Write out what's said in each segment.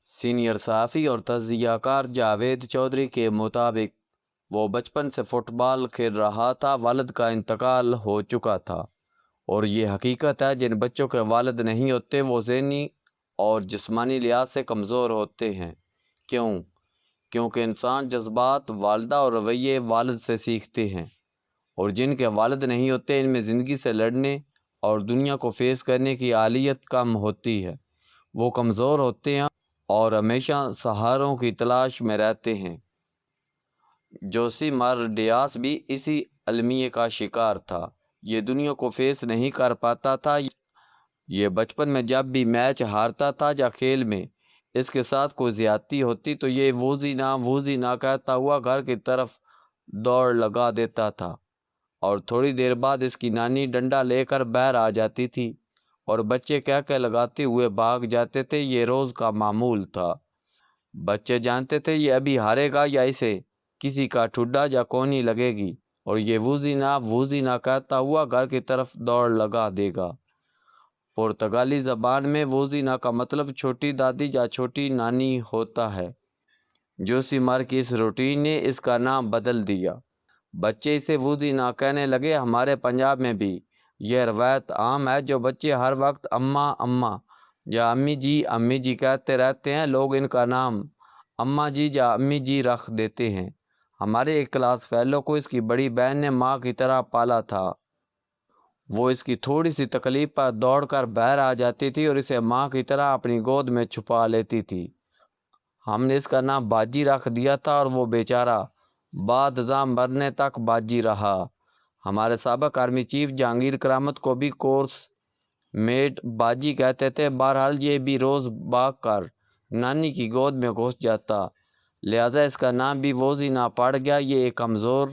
Senior صحافی اور تجزیہ کار جاوید چودھری کے مطابق وہ بچپن سے فٹ بال کھیل رہا تھا۔ والد کا انتقال ہو چکا تھا اور یہ حقیقت ہے جن بچوں کے والد نہیں ہوتے وہ ذہنی اور جسمانی لحاظ سے کمزور ہوتے ہیں۔ کیونکہ انسان جذبات، والدہ اور رویے والد سے سیکھتے ہیں، اور جن کے والد نہیں ہوتے ان میں زندگی سے لڑنے اور دنیا کو فیس کرنے کی اہلیت کم ہوتی ہے۔ وہ کمزور ہوتے ہیں اور ہمیشہ سہاروں کی تلاش میں رہتے ہیں۔ جوسی مار ڈیاس بھی اسی المیہ کا شکار تھا۔ یہ دنیا کو فیس نہیں کر پاتا تھا۔ یہ بچپن میں جب بھی میچ ہارتا تھا یا کھیل میں اس کے ساتھ کوئی زیادتی ہوتی تو یہ ووزی نہ کہتا ہوا گھر کی طرف دوڑ لگا دیتا تھا، اور تھوڑی دیر بعد اس کی نانی ڈنڈا لے کر باہر آ جاتی تھی اور بچے کہہ لگاتے ہوئے بھاگ جاتے تھے۔ یہ روز کا معمول تھا۔ بچے جانتے تھے یہ ابھی ہارے گا یا اسے کسی کا ٹھڈا یا کونی لگے گی، اور یہ ووزی نہ کہتا ہوا گھر کی طرف دوڑ لگا دے گا۔ پرتگالی زبان میں ووزینا کا مطلب چھوٹی دادی یا چھوٹی نانی ہوتا ہے۔ جوسی مار کی اس روٹین نے اس کا نام بدل دیا۔ بچے اسے ووزینا کہنے لگے۔ ہمارے پنجاب میں بھی یہ روایت عام ہے، جو بچے ہر وقت اماں اماں یا امی جی کہتے رہتے ہیں، لوگ ان کا نام اماں جی یا امی جی رکھ دیتے ہیں۔ ہمارے ایک کلاس فیلو کو اس کی بڑی بہن نے ماں کی طرح پالا تھا۔ وہ اس کی تھوڑی سی تکلیف پر دوڑ کر باہر آ جاتی تھی اور اسے ماں کی طرح اپنی گود میں چھپا لیتی تھی۔ ہم نے اس کا نام باجی رکھ دیا تھا اور وہ بیچارہ بعد ازاں مرنے تک باجی رہا۔ ہمارے سابق آرمی چیف جہانگیر کرامت کو بھی کورس میٹ باجی کہتے تھے۔ بہرحال یہ بھی روز بھاگ کر نانی کی گود میں گھس جاتا، لہذا اس کا نام بھی ووزینا پڑ گیا۔ یہ ایک کمزور،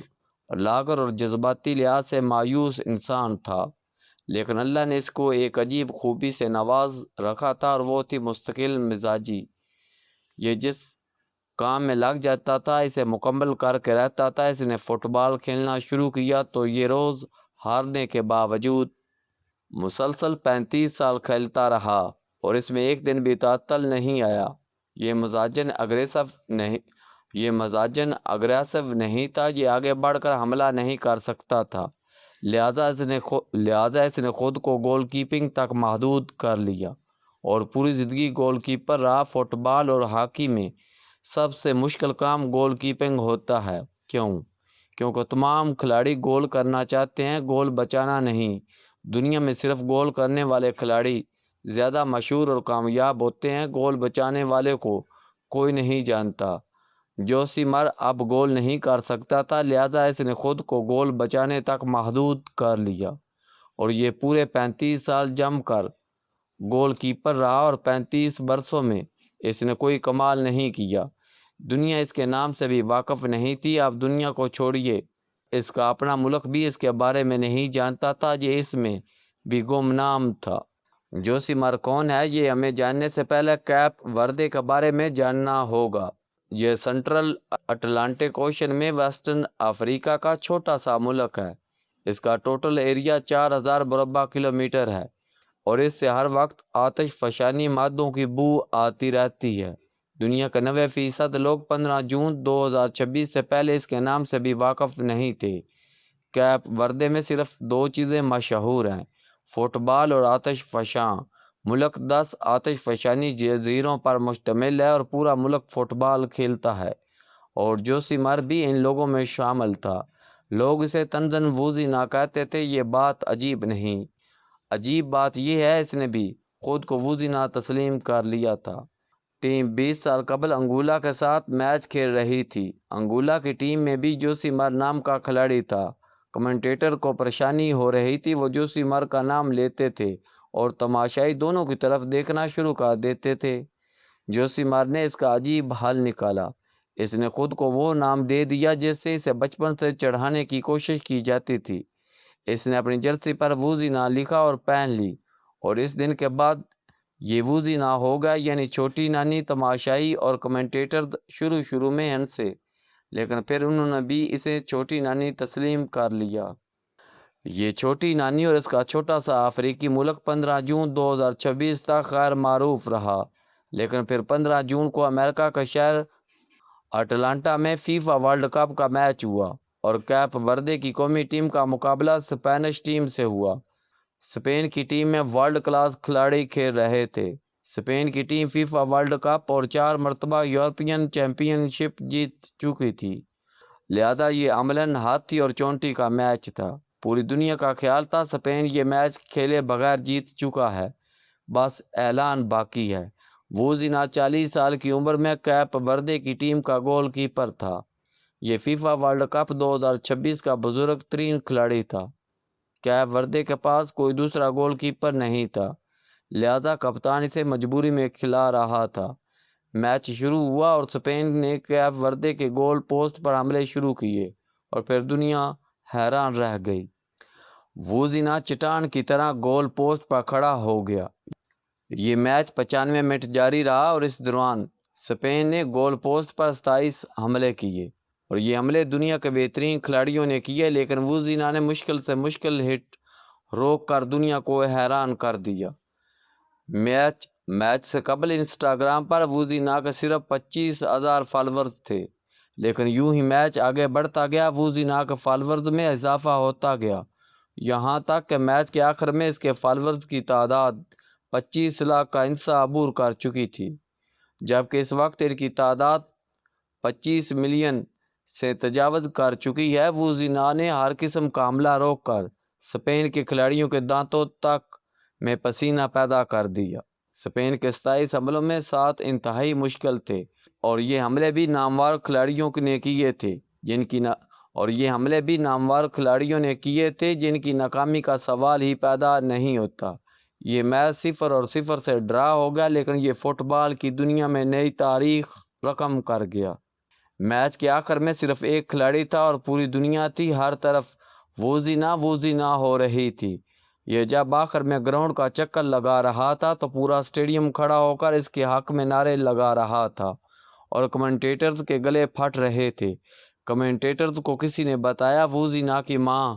لاغر اور جذباتی لحاظ سے مایوس انسان تھا، لیکن اللہ نے اس کو ایک عجیب خوبی سے نواز رکھا تھا، اور وہ تھی مستقل مزاجی۔ یہ جس کام میں لگ جاتا تھا اسے مکمل کر کے رہتا تھا۔ اس نے فٹ بال کھیلنا شروع کیا تو یہ روز ہارنے کے باوجود مسلسل 35 سال کھیلتا رہا، اور اس میں ایک دن بھی تعطل نہیں آیا۔ یہ مزاجن اگریسو نہیں تھا، یہ آگے بڑھ کر حملہ نہیں کر سکتا تھا، لہذا اس نے خود کو گول کیپنگ تک محدود کر لیا اور پوری زندگی گول کیپر رہا۔ فٹ بال اور ہاکی میں سب سے مشکل کام گول کیپنگ ہوتا ہے۔ کیونکہ تمام کھلاڑی گول کرنا چاہتے ہیں، گول بچانا نہیں۔ دنیا میں صرف گول کرنے والے کھلاڑی زیادہ مشہور اور کامیاب ہوتے ہیں، گول بچانے والے کو کوئی نہیں جانتا۔ جوسی مار اب گول نہیں کر سکتا تھا، لہذا اس نے خود کو گول بچانے تک محدود کر لیا، اور یہ پورے 35 سال جم کر گول کیپر رہا، اور 35 برسوں میں اس نے کوئی کمال نہیں کیا۔ دنیا اس کے نام سے بھی واقف نہیں تھی۔ اب دنیا کو چھوڑیے، اس کا اپنا ملک بھی اس کے بارے میں نہیں جانتا تھا، یہ اس میں بھی گمنام تھا۔ جوسی مار کون ہے یہ ہمیں جاننے سے پہلے کیپ وردے کے بارے میں جاننا ہوگا۔ یہ سنٹرل اٹلانٹک اوشن میں ویسٹرن افریقہ کا چھوٹا سا ملک ہے۔ اس کا ٹوٹل ایریا 4000 مربع کلومیٹر ہے، اور اس سے ہر وقت آتش فشانی مادوں کی بو آتی رہتی ہے۔ دنیا کے 90% لوگ 15 جون 2026 سے پہلے اس کے نام سے بھی واقف نہیں تھے۔ کیپ وردے میں صرف 2 چیزیں مشہور ہیں: فٹ بال اور آتش فشاں۔ ملک 10 آتش فشانی جزیروں پر مشتمل ہے اور پورا ملک فٹ بال کھیلتا ہے، اور جوسی مار بھی ان لوگوں میں شامل تھا۔ لوگ اسے طنزاً ووزینا کہتے تھے۔ یہ بات عجیب نہیں، عجیب بات یہ ہے اس نے بھی خود کو ووزینا تسلیم کر لیا تھا۔ ٹیم 20 سال قبل انگولا کے ساتھ میچ کھیل رہی تھی۔ انگولا کی ٹیم میں بھی جوسی مار نام کا کھلاڑی تھا۔ کمنٹیٹر کو پریشانی ہو رہی تھی، وہ جوسی مار کا نام لیتے تھے اور تماشائی دونوں کی طرف دیکھنا شروع کر دیتے تھے۔ جوسی مار نے اس کا عجیب حل نکالا۔ اس نے خود کو وہ نام دے دیا جس سے اسے بچپن سے چڑھانے کی کوشش کی جاتی تھی۔ اس نے اپنی جرسی پر ووزینا لکھا اور پہن لی، اور اس دن کے بعد یہ ووزینا ہو گیا، یعنی چھوٹی نانی۔ تماشائی اور کمنٹیٹر شروع میں ہنسے، لیکن پھر انہوں نے بھی اسے چھوٹی نانی تسلیم کر لیا۔ یہ چھوٹی نانی اور اس کا چھوٹا سا افریقی ملک 15 جون 2026 تک غیر معروف رہا۔ لیکن پھر 15 جون کو امریکہ کا شہر اٹلانٹا میں فیفا ورلڈ کپ کا میچ ہوا اور کیپ وردے کی قومی ٹیم کا مقابلہ اسپینش ٹیم سے ہوا۔ اسپین کی ٹیم میں ورلڈ کلاس کھلاڑی کھیل رہے تھے۔ اسپین کی ٹیم فیفا ورلڈ کپ اور 4 مرتبہ یورپین چیمپئن شپ جیت چکی تھی، لہذا یہ عملاً ہاتھی اور چونٹی کا میچ تھا۔ پوری دنیا کا خیال تھا اسپین یہ میچ کھیلے بغیر جیت چکا ہے، بس اعلان باقی ہے۔ ووزینا 40 سال کی عمر میں کیپ وردے کی ٹیم کا گول کیپر تھا۔ یہ فیفا ورلڈ کپ 2026 کا بزرگ ترین کھلاڑی تھا۔ کیپ وردے کے پاس کوئی دوسرا گول کیپر نہیں تھا، لہذا کپتان اسے مجبوری میں کھلا رہا تھا۔ میچ شروع ہوا اور اسپین نے کیپ وردے کے گول پوسٹ پر حملے شروع کیے اور پھر دنیا حیران رہ گئی۔ ووزینا چٹان کی طرح گول پوسٹ پر کھڑا ہو گیا۔ یہ میچ 95 منٹ جاری رہا اور اس دوران اسپین نے گول پوسٹ پر 27 حملے کیے اور یہ حملے دنیا کے بہترین کھلاڑیوں نے کیے، لیکن ووزینا نے مشکل سے مشکل ہٹ روک کر دنیا کو حیران کر دیا۔ میچ سے قبل انسٹاگرام پر ووزینا کے صرف 25,000 فالورز تھے، لیکن یوں ہی میچ آگے بڑھتا گیا ووزینا کے فالورز میں اضافہ ہوتا گیا، یہاں تک کہ میچ کے آخر میں اس کے فالورز کی تعداد 25 لاکھ کا انسا عبور کر چکی تھی، جبکہ اس وقت ان کی تعداد 25 ملین سے تجاوز کر چکی ہے۔ ووزینا نے ہر قسم کا حملہ روک کر اسپین کے کھلاڑیوں کے دانتوں تک میں پسینہ پیدا کر دیا۔ اسپین کے 27 حملوں میں 7 انتہائی مشکل تھے اور یہ حملے بھی نامور کھلاڑیوں نے کیے تھے جن کی ناکامی کا سوال ہی پیدا نہیں ہوتا۔ یہ میچ 0-0 سے ڈرا ہو گیا، لیکن یہ فٹ بال کی دنیا میں نئی تاریخ رقم کر گیا۔ میچ کے آخر میں صرف ایک کھلاڑی تھا اور پوری دنیا تھی ہر طرف ووزینا ہو رہی تھی۔ یہ جب آخر میں گراؤنڈ کا چکر لگا رہا تھا تو پورا اسٹیڈیم کھڑا ہو کر اس کے حق میں نعرے لگا رہا تھا اور کمنٹیٹرز کے گلے پھٹ رہے تھے۔ کمنٹیٹرز کو کسی نے بتایا ووزینا کی ماں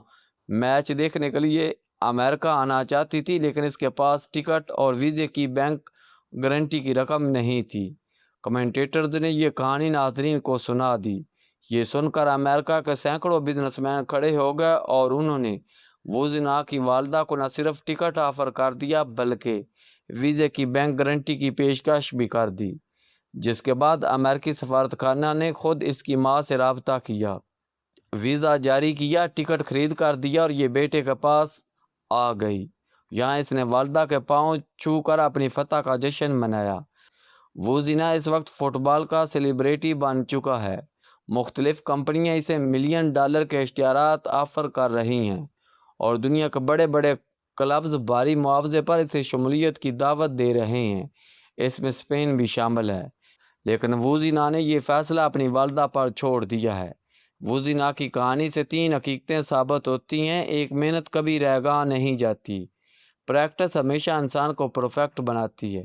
میچ دیکھنے کے لیے امریکہ آنا چاہتی تھی، لیکن اس کے پاس ٹکٹ اور ویزے کی بینک گارنٹی کی رقم نہیں تھی۔ کمنٹیٹرز نے یہ کہانی ناظرین کو سنا دی۔ یہ سن کر امریکہ کے سینکڑوں بزنس مین کھڑے ہو گئے اور انہوں نے ووزینا کی والدہ کو نہ صرف ٹکٹ آفر کر دیا بلکہ ویزے کی بینک گارنٹی کی پیشکش بھی کر دی، جس کے بعد امریکی سفارتخانہ نے خود اس کی ماں سے رابطہ کیا، ویزا جاری کیا، ٹکٹ خرید کر دیا اور یہ بیٹے کے پاس آ گئی۔ یہاں اس نے والدہ کے پاؤں چھو کر اپنی فتح کا جشن منایا۔ ووزینا اس وقت فٹ بال کا سیلیبریٹی بن چکا ہے۔ مختلف کمپنیاں اسے $1 ملین کے اشتہارات آفر کر رہی ہیں اور دنیا کے بڑے بڑے کلبز بھاری معاوضے پر اسے شمولیت کی دعوت دے رہے ہیں، اس میں اسپین بھی شامل ہے، لیکن ووزینا نے یہ فیصلہ اپنی والدہ پر چھوڑ دیا ہے۔ ووزینا کی کہانی سے 3 حقیقتیں ثابت ہوتی ہیں۔ ایک، محنت کبھی رائیگاں نہیں جاتی، پریکٹس ہمیشہ انسان کو پرفیکٹ بناتی ہے۔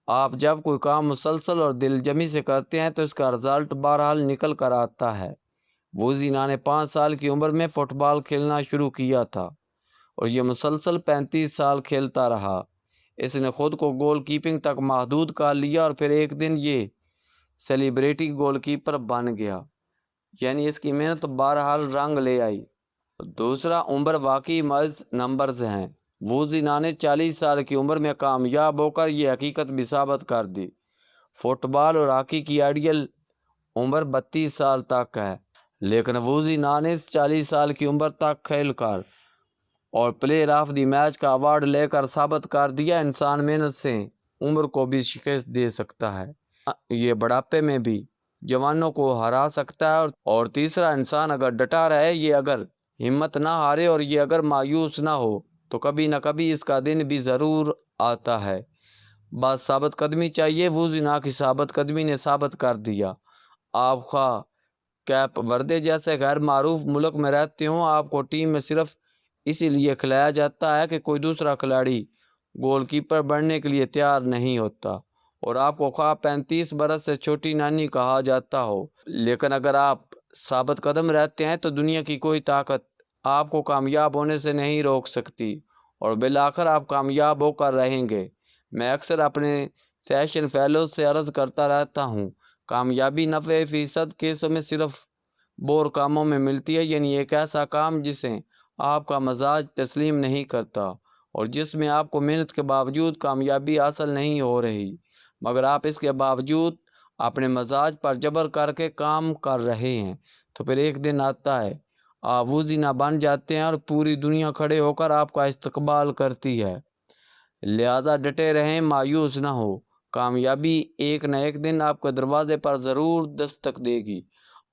آپ جب کوئی کام مسلسل اور دل جمی سے کرتے ہیں تو اس کا رزلٹ بہرحال نکل کر آتا ہے۔ ووزینا نے 5 سال کی عمر میں فٹ بال کھیلنا شروع کیا تھا اور یہ مسلسل 35 سال کھیلتا رہا۔ اس نے خود کو گول کیپنگ تک محدود کر لیا اور پھر ایک دن یہ سیلیبریٹی گول کیپر بن گیا، یعنی اس کی محنت بہرحال رنگ لے آئی۔ دوسرا، عمر واقعی محض نمبرز ہیں۔ ووزینا نے 40 سال کی عمر میں کامیاب ہو کر یہ حقیقت بھی ثابت کر دی۔ فٹ بال اور ہاکی کی آئیڈیل عمر 32 سال تک ہے، لیکن ووزینا نے 40 سال کی عمر تک کھیل کر اور پلیئر آف دی میچ کا ایوارڈ لے کر ثابت کر دیا انسان محنت سے عمر کو بھی شکست دے سکتا ہے، یہ بڑھاپے میں بھی جوانوں کو ہرا سکتا ہے۔ اور تیسرا، انسان اگر ڈٹا رہے، یہ اگر ہمت نہ ہارے اور یہ اگر مایوس نہ ہو تو کبھی نہ کبھی اس کا دن بھی ضرور آتا ہے، بس ثابت قدمی چاہیے۔ ووزینا کی ثابت قدمی نے ثابت کر دیا۔ آپ خواہ کیپ وردے جیسے غیر معروف ملک میں رہتے ہوں، آپ کو ٹیم میں صرف اسی لیے کھلایا جاتا ہے کہ کوئی دوسرا کھلاڑی گول کیپر بننے کے لیے تیار نہیں ہوتا، اور آپ کو خواہ 35 برس سے چھوٹی نانی کہا جاتا ہو، لیکن اگر آپ ثابت قدم رہتے ہیں تو دنیا کی کوئی طاقت آپ کو کامیاب ہونے سے نہیں روک سکتی اور بالآخر آپ کامیاب ہو کر رہیں گے۔ میں اکثر اپنے سیشن فیلوز سے عرض کرتا رہتا ہوں، کامیابی 90% کیسوں میں صرف بور کاموں میں ملتی ہے، یعنی ایک ایسا کام جسے آپ کا مزاج تسلیم نہیں کرتا اور جس میں آپ کو محنت کے باوجود کامیابی حاصل نہیں ہو رہی، مگر آپ اس کے باوجود اپنے مزاج پر جبر کر کے کام کر رہے ہیں، تو پھر ایک دن آتا ہے آپ وزینہ بن جاتے ہیں اور پوری دنیا کھڑے ہو کر آپ کا استقبال کرتی ہے۔ لہذا ڈٹے رہیں، مایوس نہ ہو، کامیابی ایک نہ ایک دن آپ کے دروازے پر ضرور دستک دے گی،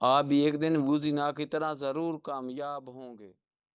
آپ بھی ایک دن وزینہ کی طرح ضرور کامیاب ہوں گے۔